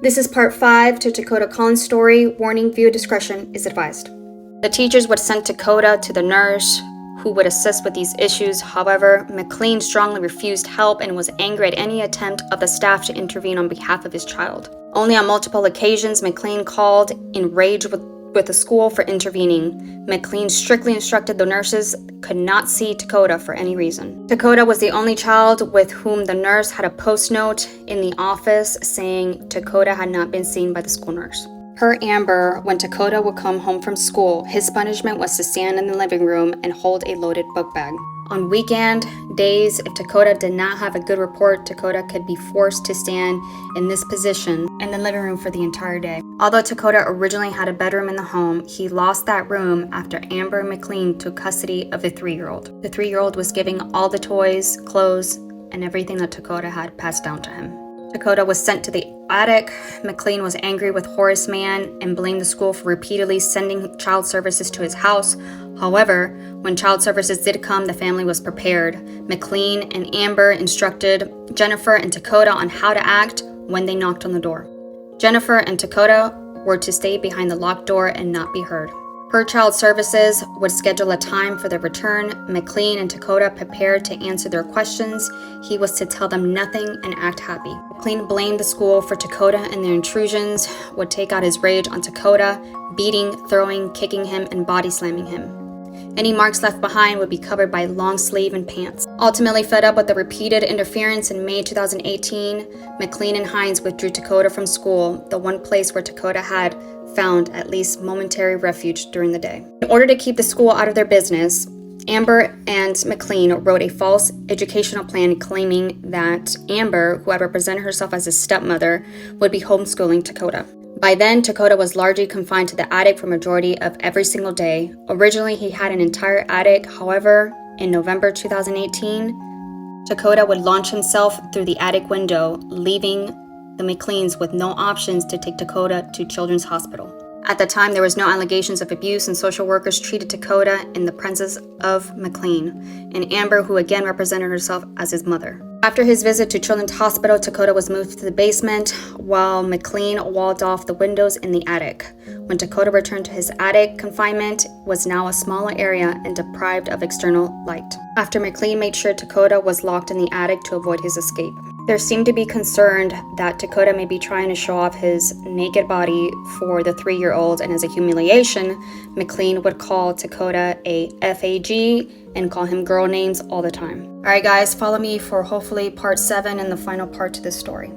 This is part 5 to Takoda Collins' story. Warning, viewer discretion is advised. The teachers would send Takoda to the nurse who would assist with these issues. However, McLean strongly refused help and was angry at any attempt of the staff to intervene on behalf of his child. Only on multiple occasions, McLean called in rage with the school for intervening. McLean strictly instructed the nurses could not see Takoda for any reason. Takoda was the only child with whom the nurse had a post note in the office saying Takoda had not been seen by the school nurse. Per Amber, when Takoda would come home from school, his punishment was to stand in the living room and hold a loaded book bag. On weekend days, if Takoda did not have a good report, Takoda could be forced to stand in this position in the living room for the entire day. Although Takoda originally had a bedroom in the home, he lost that room after Amber and McLean took custody of the 3-year-old. The 3-year-old was giving all the toys, clothes, and everything that Takoda had passed down to him. Takoda was sent to the attic. McLean was angry with Horace Mann and blamed the school for repeatedly sending child services to his house. However, when child services did come, the family was prepared. McLean and Amber instructed Jennifer and Takoda on how to act when they knocked on the door. Jennifer and Takoda were to stay behind the locked door and not be heard. Her child services would schedule a time for their return. McLean and Takoda prepared to answer their questions. He was to tell them nothing and act happy. McLean blamed the school for Takoda and their intrusions, would take out his rage on Takoda, beating, throwing, kicking him, and body slamming him. Any marks left behind would be covered by long sleeve and pants. Ultimately fed up with the repeated interference in May 2018, McLean and Hines withdrew Takoda from school, the one place where Takoda had found at least momentary refuge during the day. In order to keep the school out of their business, Amber and McLean wrote a false educational plan claiming that Amber, who had represented herself as a stepmother, would be homeschooling Takoda. By then, Takoda was largely confined to the attic for majority of every single day. Originally, he had an entire attic. However, in November 2018, Takoda would launch himself through the attic window, leaving the McLeans with no options to take Takoda to Children's Hospital. At the time, there was no allegations of abuse, and social workers treated Takoda in the presence of McLean and Amber, who again represented herself as his mother. After his visit to Children's Hospital, Takoda was moved to the basement, while McLean walled off the windows in the attic. When Takoda returned to his attic, confinement was now a smaller area and deprived of external light. After McLean made sure Takoda was locked in the attic to avoid his escape. There seemed to be concerned that Takoda may be trying to show off his naked body for the 3-year-old, and as a humiliation, McLean would call Takoda a FAG and call him girl names all the time. Alright guys, follow me for hopefully part 7 and the final part to this story.